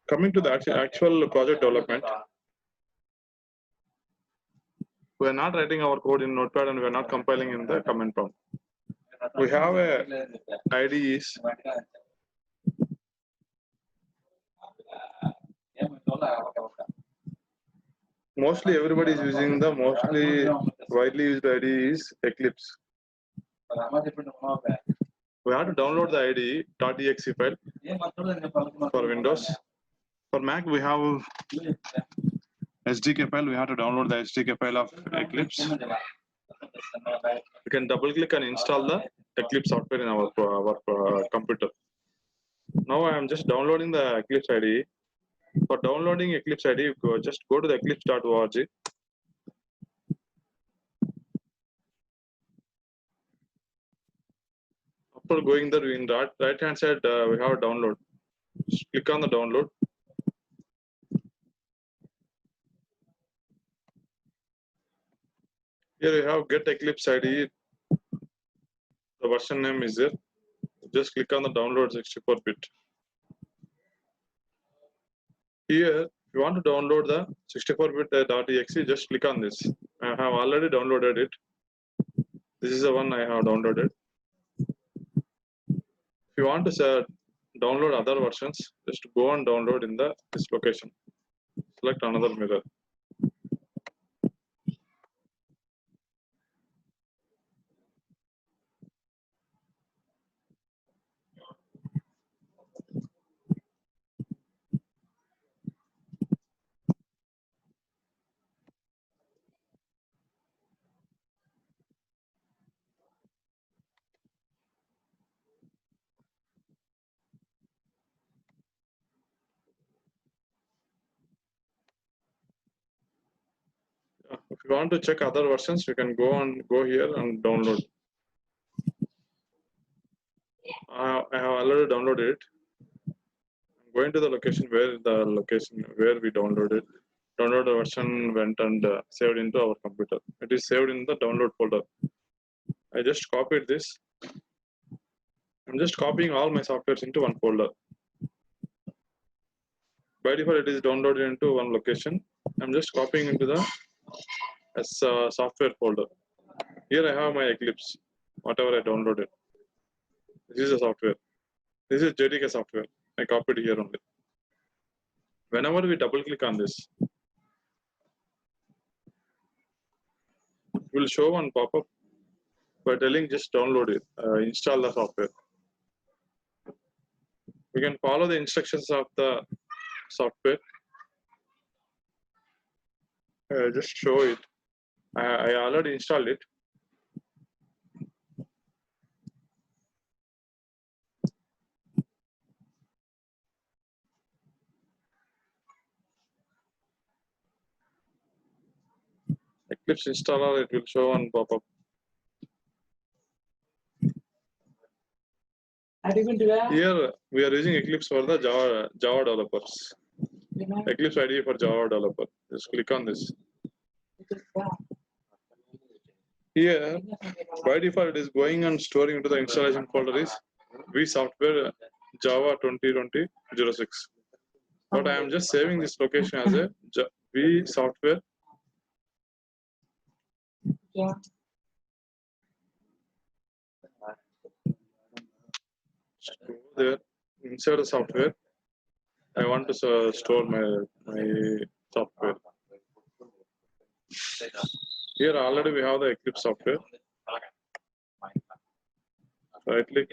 Coming to the actual project development, we are not writing our code in Notepad and we are not compiling in the command prompt. We have a IDEs. Mostly everybody is using the mostly widely used IDE is Eclipse. We have to download the IDE .exe file for Windows. For Mac, we have SDK file. We have to download the SDK file of Eclipse. We can double click and install the Eclipse software in our computer. Now I am just downloading the Eclipse IDE. For downloading Eclipse IDE, just go to the eclipse.org. After going there, in the right hand side, we have a download. Just click on the download. Here you have get Eclipse IDE. The version name is there. Just click on the download 64-bit. Here, if you want to download the 64-bit.exe, just click on this. I have already downloaded it. This is the one I have downloaded. If you want to download other versions, just go and download in this location. Select another mirror. If you want to check other versions, you can go here and download. I have already downloaded it. I'm going to the location where we downloaded. Download version went and saved into our computer. It is saved in the download folder. I just copied this. I'm just copying all my softwares into one folder. By default, it is downloaded into one location. I'm just copying into the software folder. Here I have my Eclipse, whatever I downloaded. This is a software. This is JDK software. I copied here only. Whenever we double click on this, it will show one pop-up by telling just download it, install the software. We can follow the instructions of the software. Just show it. I already installed it. Eclipse Installer, it will show on pop-up. Here we are using Eclipse for the Java developers. Eclipse IDE for Java developer. Just click on this. Here, by default, it is going and storing into the installation folder is vSoftware Java 2020-06. But I am just saving this location as a vSoftware. Yeah. Go there inside the software. I want to store my software. Here already we have the Eclipse software. Right click,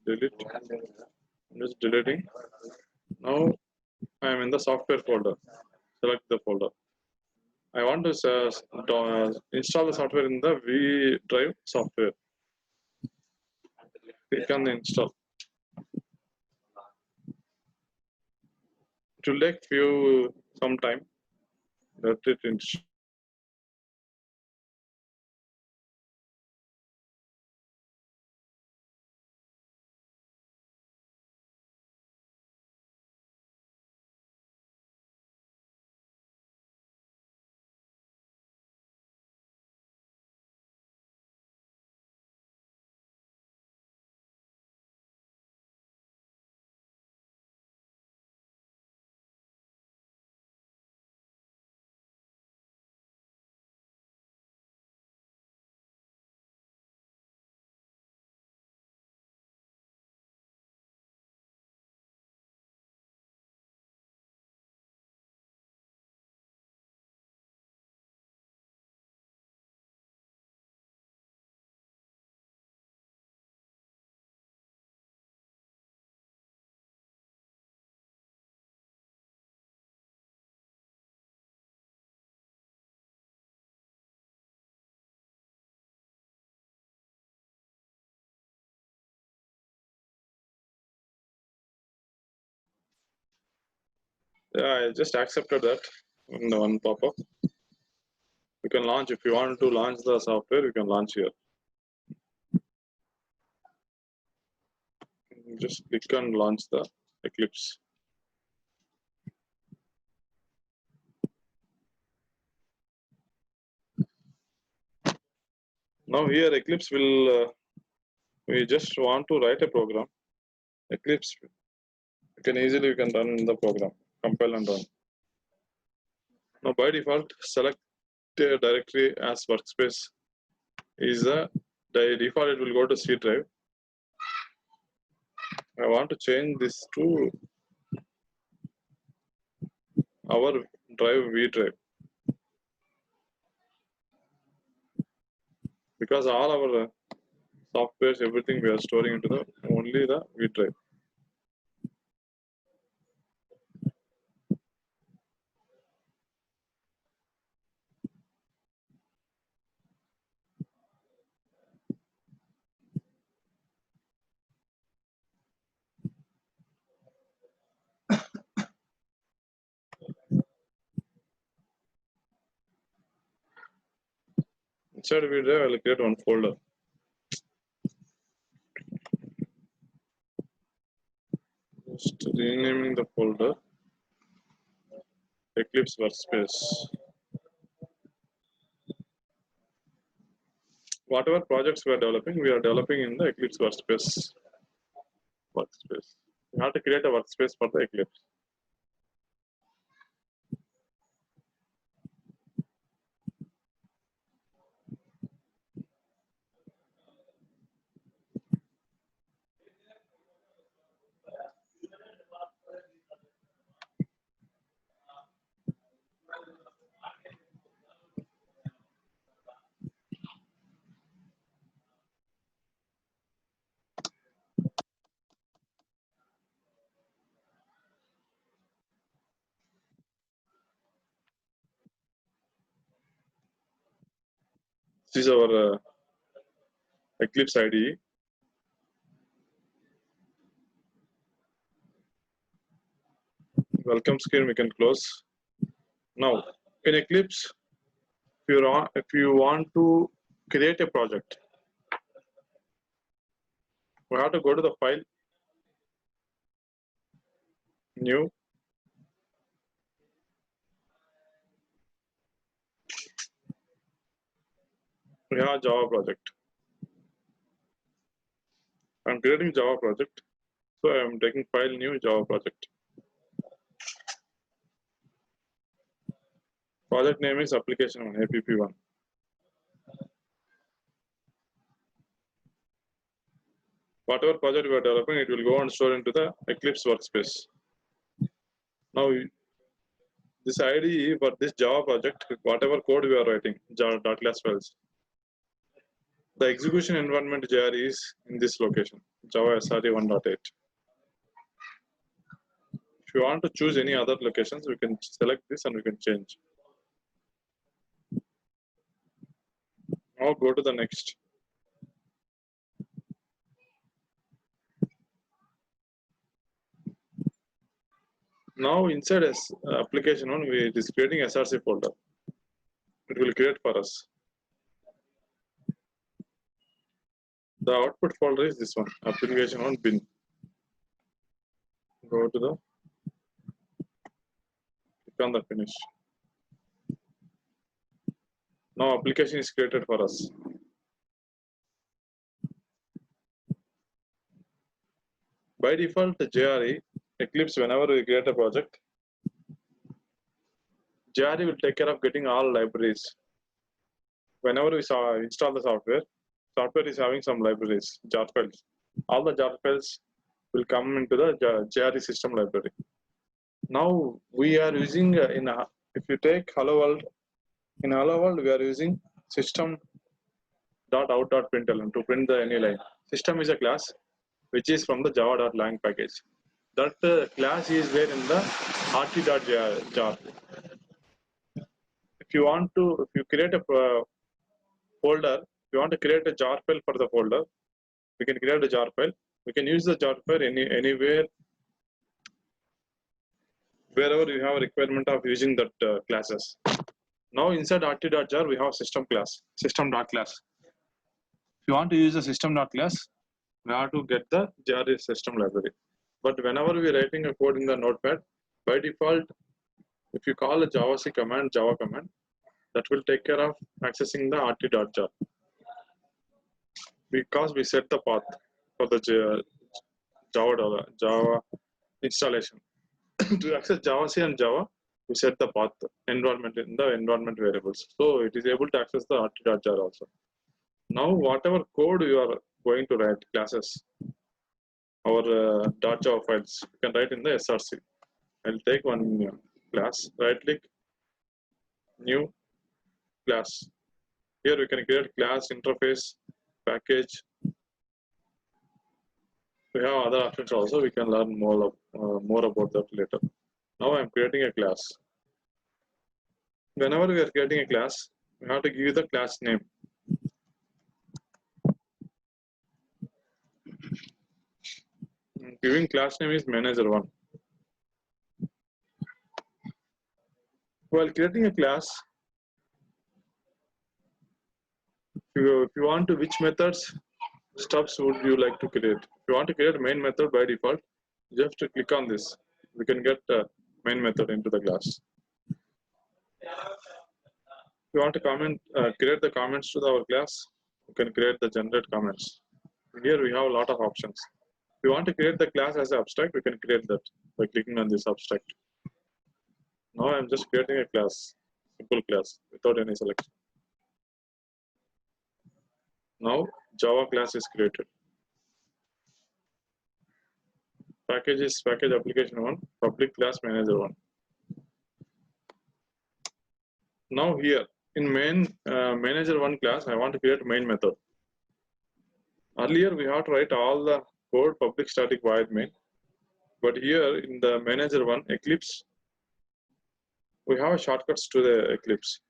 delete. I'm just deleting. Now I am in the software folder. Select the folder. I want to install the software in the V drive software. Click on the install. It will take some time. Let it install. Yeah, I just accepted that in the one pop-up. You can launch if you want to launch the software. You can launch here. Just click and launch the Eclipse. Now here Eclipse will. We just want to write a program. Eclipse. You can run the program, compile and run. Now by default, select a directory as workspace. Is the default it will go to C drive. I want to change this to our drive V drive because all our softwares, everything we are storing into the only the V drive. Inside V drive, I will create one folder. Just renaming the folder Eclipse Workspace. Whatever projects we are developing in the Eclipse Workspace. You have to create a workspace for the Eclipse. This is our Eclipse IDE. Welcome screen we can close. Now in Eclipse, if you want to create a project, we have to go to the file, new, we have Java project. I'm creating Java project, so I'm taking file, new, Java project. Project name is application 1, app1. Whatever project we are developing, it will go and store into the Eclipse workspace. Now, this IDE for this Java project, whatever code we are writing, Java.class files, the execution environment JR is in this location, Java SRE 1.8. If you want to choose any other locations, we can select this and we can change. Now go to the next. Now inside application 1, it is creating SRC folder. It will create for us. The output folder is this one, application 1 bin. Go to the, click on the finish. Now application is created for us. By default, the JRE, Eclipse, whenever we create a project, JRE will take care of getting all libraries. Whenever we install the software is having some libraries, jar files. All the jar files will come into the JRE system library. Now we are using if you take Hello World, in Hello World we are using system.out.println to print the any line. System is a class which is from the java.lang package. That class is there in the rt.jar. If you create a folder, if you want to create a jar file for the folder, we can create a jar file. We can use the jar file anywhere wherever you have a requirement of using that classes. Now inside rt.jar we have system class, system.class. If you want to use the system.class, we have to get the jar system library. But whenever we are writing a code in the notepad, by default, if you call a javac command, java command, that will take care of accessing the rt.jar, because we set the path for the Java installation. To access javac and Java, we set the path environment in the environment variables. So it is able to access the rt.jar also. Now whatever code you are going to write, classes, our .java files, you can write in the src. I'll take one class, right click, new class. Here we can create class, interface, package. We have other options also. We can learn more about that later. Now I am creating a class. Whenever we are creating a class, we have to give the class name. Giving class name is manager1. While creating a class, if you want to, which methods, stubs would you like to create? If you want to create a main method by default, you have to click on this. We can get main method into the class. If you want to create the comments to our class, you can create the generate comments. Here we have a lot of options. If you want to create the class as an abstract, we can create that by clicking on this abstract. Now I'm just creating a class, simple class, without any selection. Now Java class is created. Package is package application1, public class manager1. Now here in main manager1 class, I want to create main method. Earlier we have to write all the code public static void main, but here in the manager1 Eclipse, we have shortcuts to the Eclipse.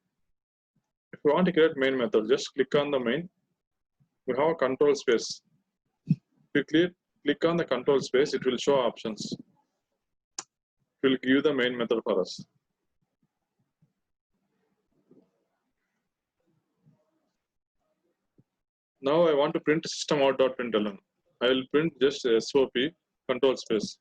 If you want to create main method, just click on the main. We have a control space. If you click on the control space, it will show options. It will give the main method for us. Now I want to print systemout.println. I will print just SOP control space.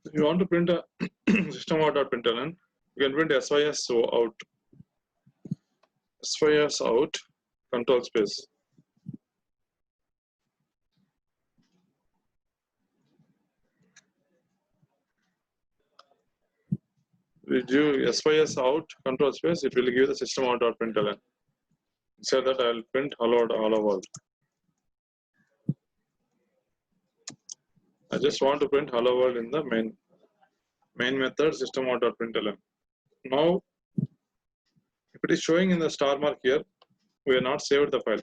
If you want to print a systemout.println, you can print sys out. Sys out control space. We do sys out control space, it will give the systemout.println. Instead that I will print hello world. I just want to print hello world in the main method systemout.println. Now, if it is showing in the star mark here, we are not saved the file.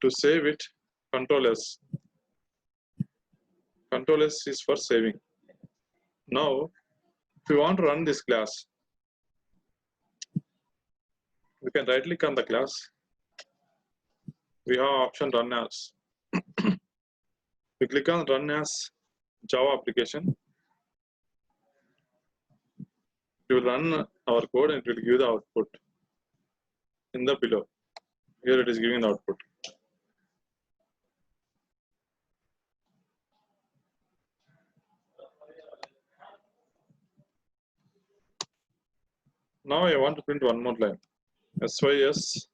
To save it, Control S. Control S is for saving. Now, if you want to run this class, we can right click on the class. We have option run as. We click on run as Java application. It will run our code and it will give the output in the below. Here it is giving the output. Now I want to print one more line. Sys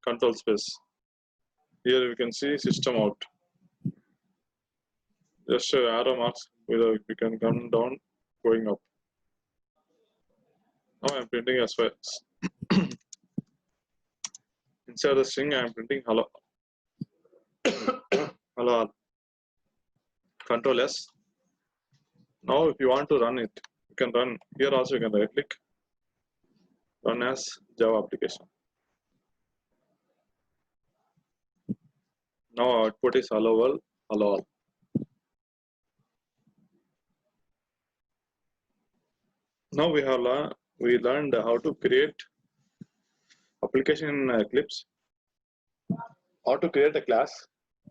control space. Here we can see system out. Just arrow marks, we can come down, going up. Now I am printing sys. Inside the string, I am printing hello. Hello. Control S. Now if you want to run it, you can run. Here also you can right click. run as Java application. Now output is hello world, hello all. Now we learned how to create application in Eclipse, how to create a class,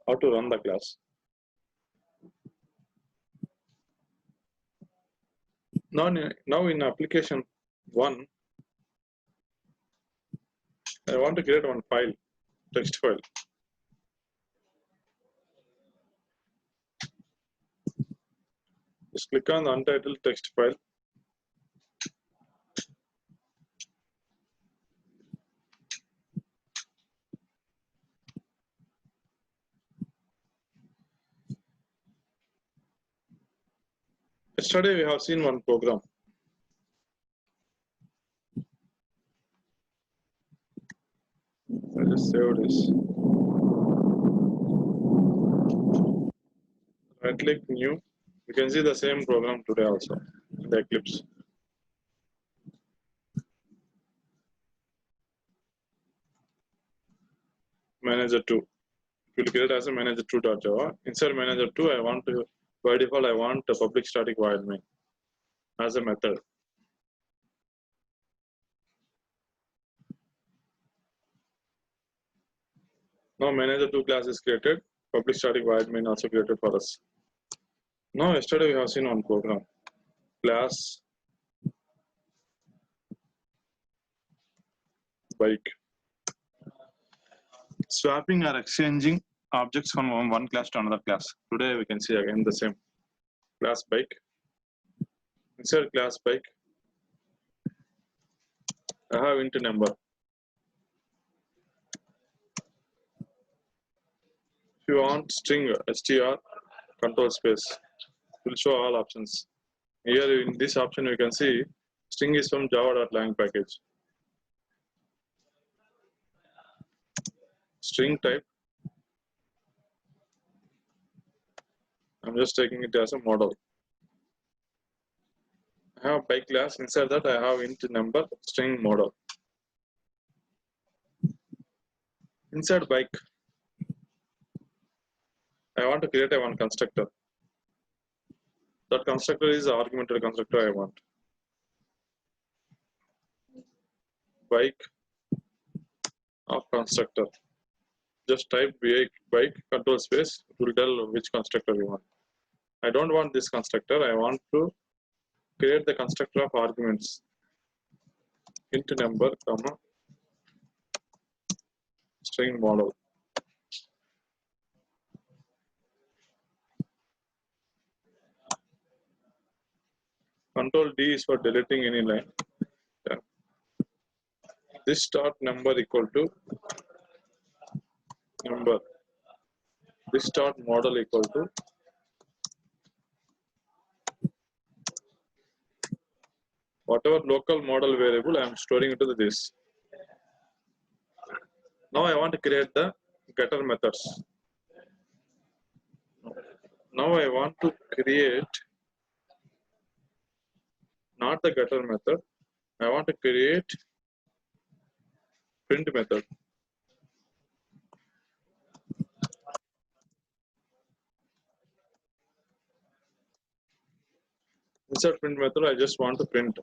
how to run the class. Now in application 1, I want to create one file, text file. Just click on the untitled text file. Yesterday we have seen one program. I just saved this. Right click new. You can see the same program today also in the Eclipse. Manager 2. It will create as a manager 2.java. Inside manager 2, I want to, by default, I want a public static void main as a method. Now manager 2 class is created. Public static void main also created for us. Now yesterday we have seen one program. Class bike. Swapping or exchanging objects from one class to another class. Today we can see again the same. Class bike. Inside class bike, I have int number. If you want string str, control space, it will show all options. Here in this option you can see string is from java.lang package. String type, I'm just taking it as a model. I have bike class, inside that I have int number string model. Inside bike, I want to create a one constructor. That constructor is the argumented constructor I want. Bike of constructor. Just type bike control space, it will tell which constructor you want. I don't want this constructor, I want to create the constructor of arguments. Int number, comma, string model. Control D is for deleting any line. Yeah. This start number equal to number. This start model equal to whatever local model variable I am storing into this. Now I want to create the getter methods. Now I want to create not the getter method. I want to create print method. Inside print method, I just want to print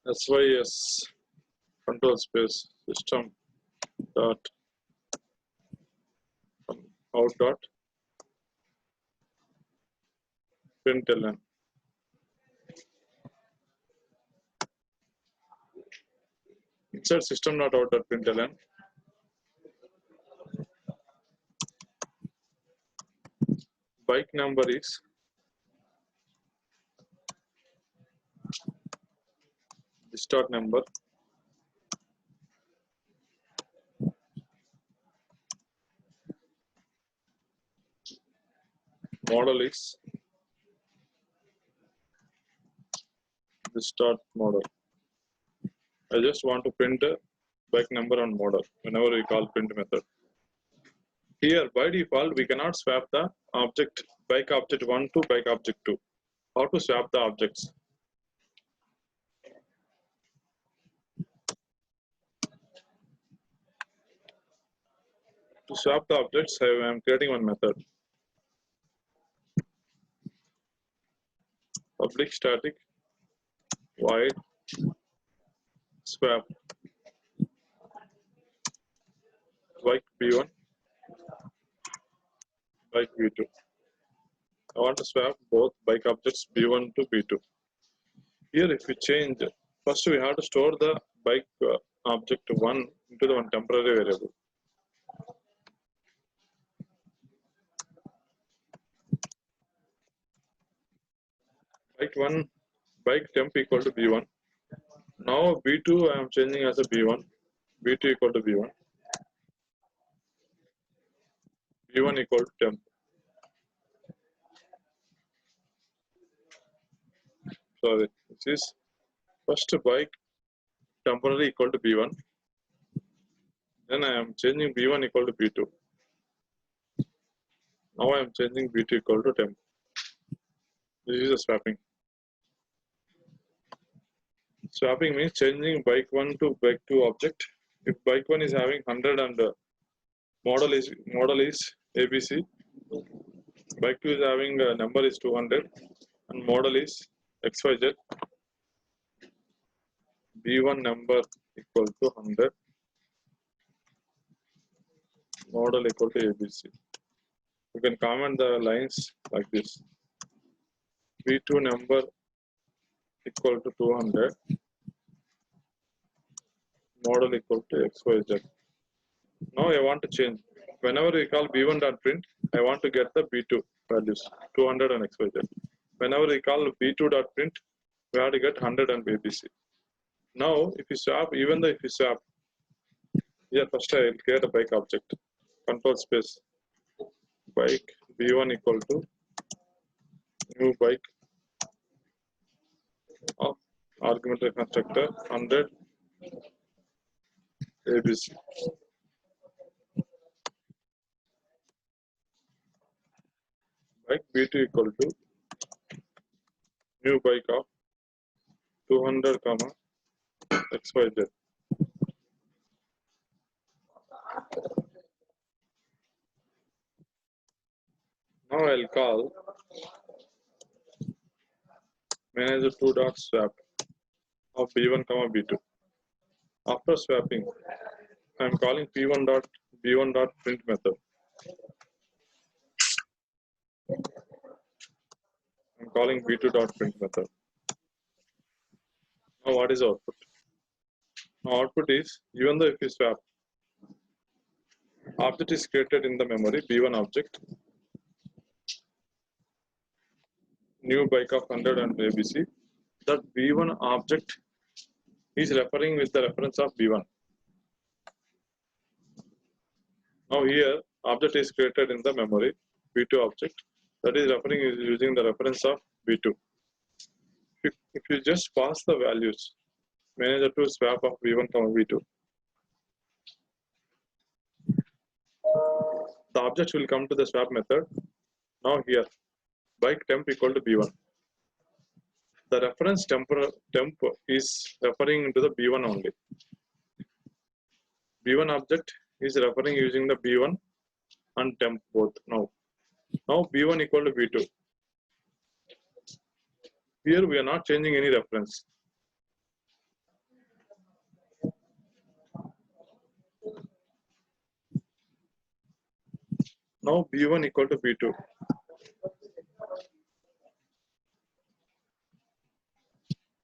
sys control space system dot out dot println. Inside system dot out dot println, bike number is the start number, model is the start model. I just want to print a bike number on model whenever we call print method. Here by default we cannot swap the object bike object 1 to bike object 2. How to swap the objects? To swap the objects, I am creating one method. Public static void swap bike b1 bike b2. I want to swap both bike objects b1 to b2. Here, if we change, first we have to store the bike object 1 into the one temporary variable. Bike 1, bike temp equal to b1. Now b2 I am changing as a b1, b2 equal to b1, b1 equal to temp. Sorry, this is first bike temporary equal to b1. Then I am changing b1 equal to b2. Now I am changing b2 equal to temp. This is a swapping. Swapping means changing bike 1 to bike 2 object. If bike 1 is having 100 and model is ABC, bike 2 is having number is 200 and model is XYZ. B1 number equal to 100, model equal to ABC. You can comment the lines like this. B2 number equal to 200, model equal to XYZ. Now I want to change. Whenever we call B1.print, I want to get the B2 values, 200 and XYZ. Whenever we call B2.print, we have to get 100 and ABC. Now, if you swap, even though if you swap, here first I will create a bike object. Control space, bike B1 equal to new bike of argument constructor 100 ABC. Bike B2 equal to new bike of 200 comma XYZ. Now I'll call manager 2.swap of B1 comma B2. After swapping, I'm calling P1.B1.print method. I'm calling B2.print method. Now what is output? Now output is, even though if you swap, object is created in the memory, B1 object, new bike of 100 and ABC. That B1 object is referring with the reference of B1. Now here, object is created in the memory, B2 object, that is referring is using the reference of B2. If you just pass the values, manager to swap of B1 comma B2, the object will come to the swap method. Now here, bike temp equal to B1. The reference temp is referring to the B1 only. B1 object is referring using the B1 and temp both now. Now B1 equal to B2. Here we are not changing any reference. Now B1 equal to B2.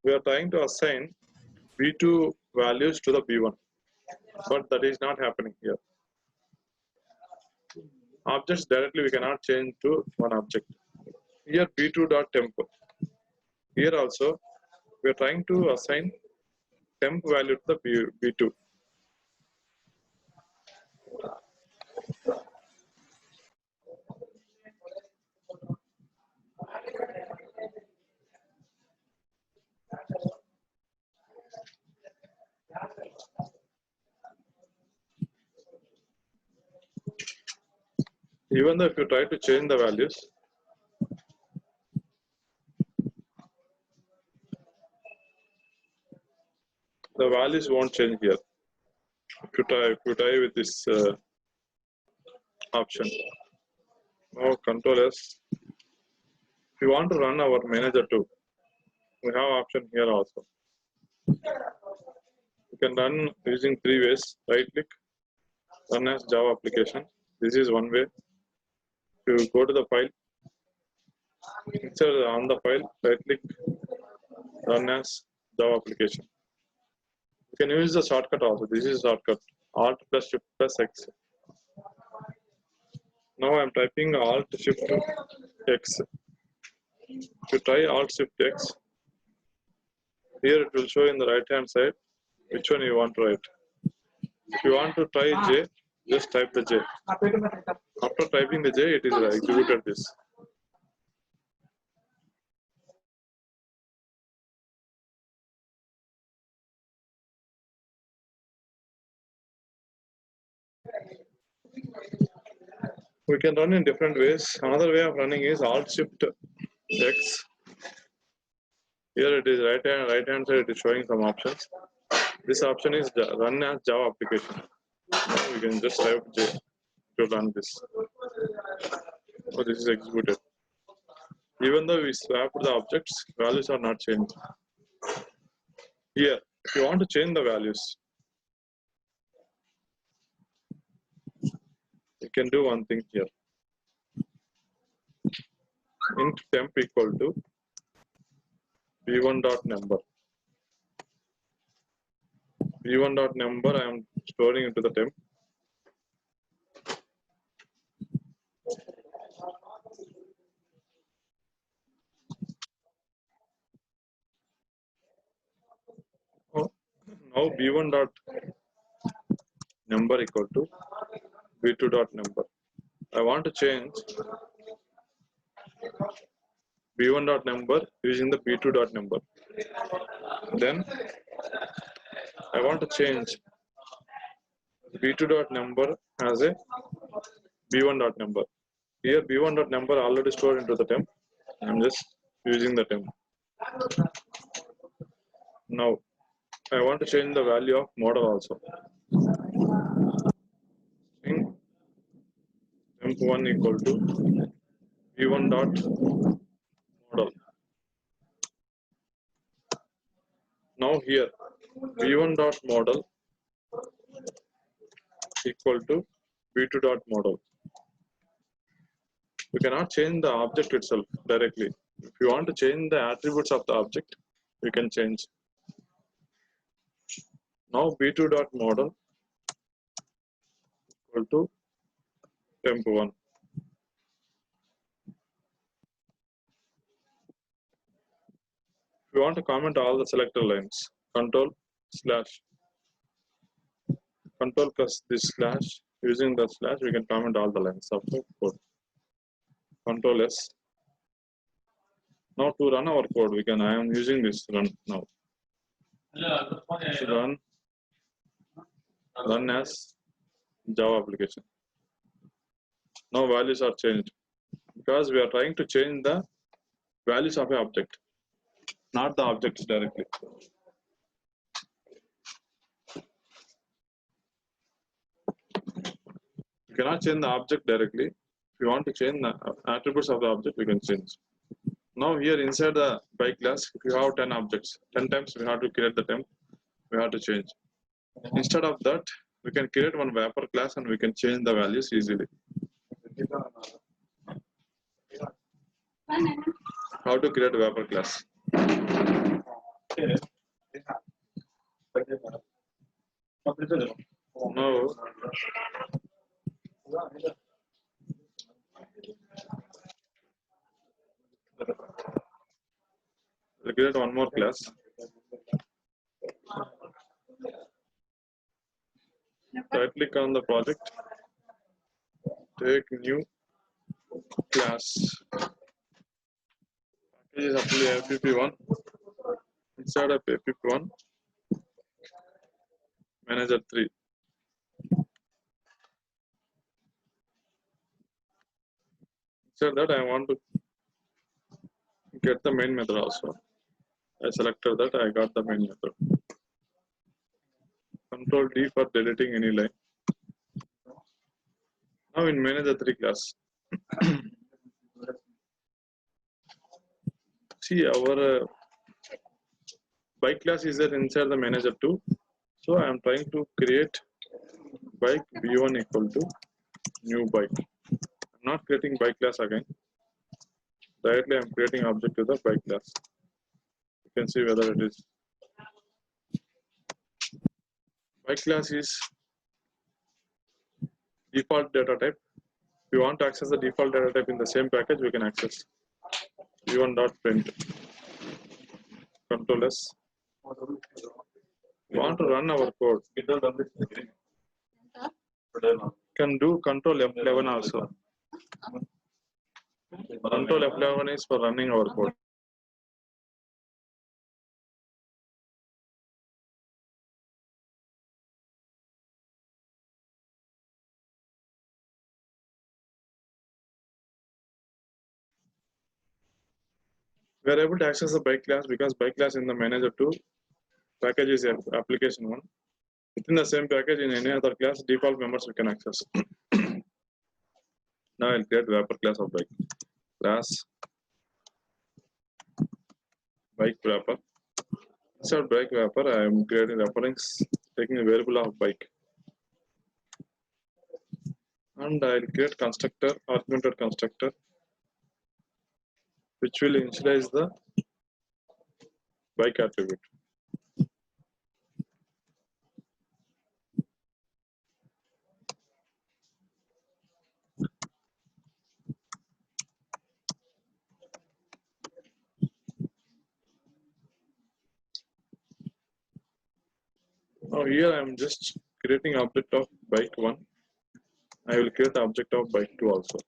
We are trying to assign B2 values to the B1, but that is not happening here. Objects directly we cannot change to one object. Here B2.temp. Here also we are trying to assign temp value to the B2. Even though if you try to change the values, the values won't change here. If you try with this option. Now Control S. If you want to run our manager too, we have option here also. You can run using three ways. Right click, run as Java application. This is one way. If you go to the file, insert on the file, right click, run as Java application. You can use the shortcut also. This is shortcut. Alt plus Shift plus X. Now I am typing Alt Shift X. If you try Alt Shift X, here it will show in the right hand side which one you want to write. If you want to try J, just type the J. After typing the J, it is executed this. We can run in different ways. Another way of running is Alt Shift X. Here it is right hand side, it is showing some options. This option is run as Java application. Now we can just type J to run this. So this is executed. Even though we swap the objects, values are not changed. Here, if you want to change the values, you can do one thing here. Int temp equal to v1.number. v1.number I am storing into the temp. Now v1.number equal to v2.number. I want to change v1.number using the v2.number. Then I want to change v2.number as a v1.number. Here v1.number already stored into the temp. I am just using the temp. Now I want to change the value of model also. String temp1 equal to v1.model. Now here v1.model equal to v2.model. You cannot change the object itself directly. If you want to change the attributes of the object, you can change. Now v2.model equal to temp1. If you want to comment all the selector lines, control plus this slash, using the slash we can comment all the lines of the code. Control S. Now to run our code, I am using this run now. Run as Java application. Now values are changed because we are trying to change the values of an object, not the objects directly. You cannot change the object directly. If you want to change the attributes of the object, we can change. Now here inside the by class, if you have 10 objects, 10 times we have to create the temp, we have to change. Instead of that, we can create one wrapper class and we can change the values easily. How to create a wrapper class? Now we'll create one more class. Right click on the project, take new class. Package is actually app1. Inside of app1, manager 3. Inside that I want to get the main method also. I selected that, I got the main method. Control D for deleting any line. Now in manager 3 class, see our bike class is there inside the manager 2. So I am trying to create bike b1 equal to new bike. I'm not creating bike class again. Directly I am creating object to the bike class. You can see whether it is. Bike class is default data type. If you want to access the default data type in the same package, we can access b1.print control S. We want to run our code. Can do control F11 also. Control F11 is for running our code. We are able to access the bike class because bike class in the manager 2 package is application 1. Within the same package in any other class, default members we can access. Now I'll create wrapper class of bike. Class bike wrapper. Inside bike wrapper, I am creating reference taking a variable of bike. And I'll create constructor, augmented constructor, which will initialize the bike attribute. Now here I am just creating object of bike 1. I will create the object of bike 2 also.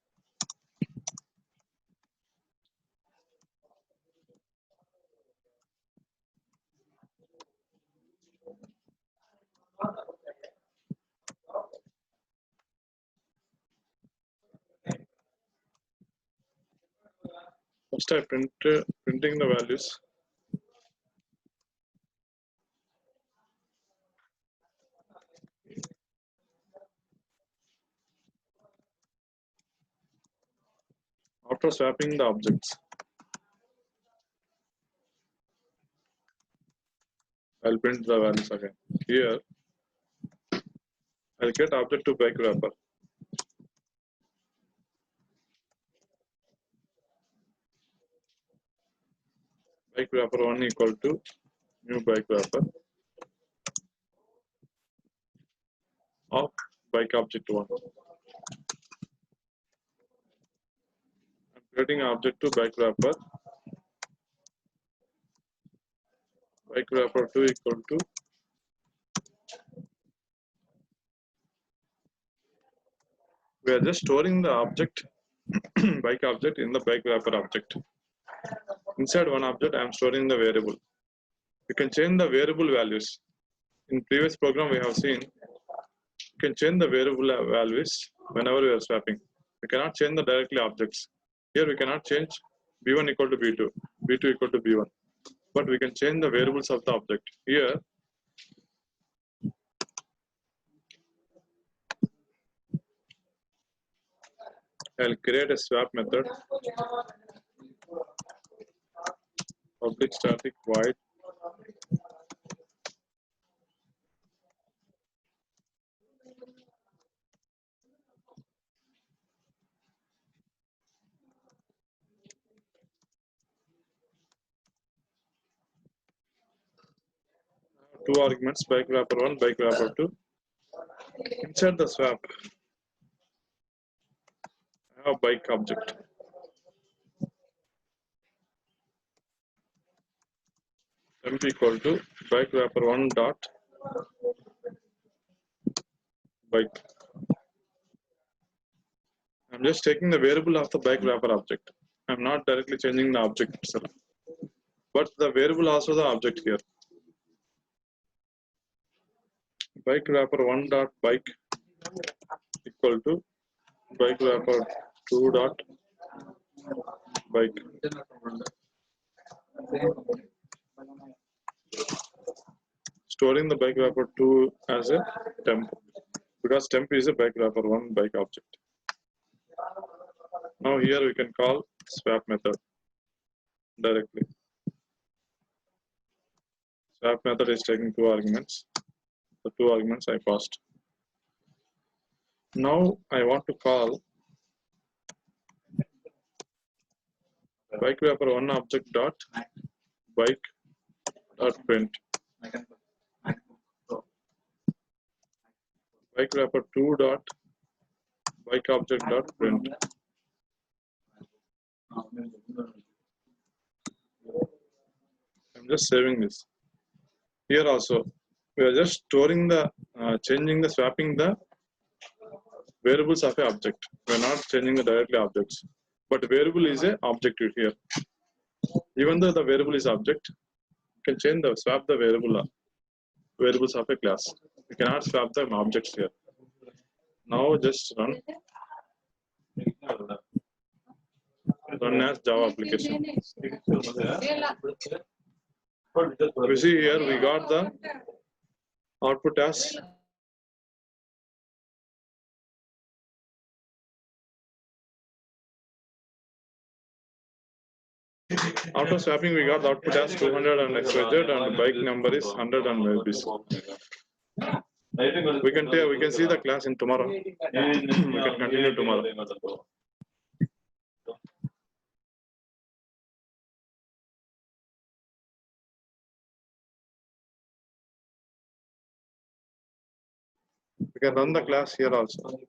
First I printing the values. After swapping the objects, I'll print the values again. Here, I'll get object to bike wrapper. Bike wrapper 1 equal to new bike wrapper of bike object 1. I'm creating an object to bike wrapper. Bike wrapper 2 equal to we are just storing the object bike object in the bike wrapper object. Inside one object, I am storing the variable. You can change the variable values. In previous program, we have seen you can change the variable values whenever we are swapping. We cannot change the directly objects. Here we cannot change b1 equal to b2, b2 equal to b1. But we can change the variables of the object. Here, I'll create a swap method. Public static void two arguments, bike wrapper 1, bike wrapper 2. Inside the swap, I have bike object. Temp equal to bike wrapper 1 dot bike. I'm just taking the variable of the bike wrapper object. I'm not directly changing the object itself, but the variable also the object here. Bike wrapper 1 dot bike equal to bike wrapper 2 dot bike. Storing the bike wrapper 2 as a temp because temp is a bike wrapper 1 bike object. Now here we can call swap method directly. Swap method is taking 2 arguments. The 2 arguments I passed. Now I want to call bike wrapper 1 object dot bike dot print. Bike wrapper 2 dot bike object dot print. I'm just saving this. Here also, we are just storing the, changing the, swapping the variables of a object. We are not changing the directly objects, but variable is a object here. Even though the variable is object, you can change the swap the variables of a class. You cannot swap the objects here. Now just run as Java application. We see here we got the output as after swapping we got the output as 200 and XYZ and bike number is 100 and mailbis. We can see the class in tomorrow. We can continue tomorrow. We can run the class here also.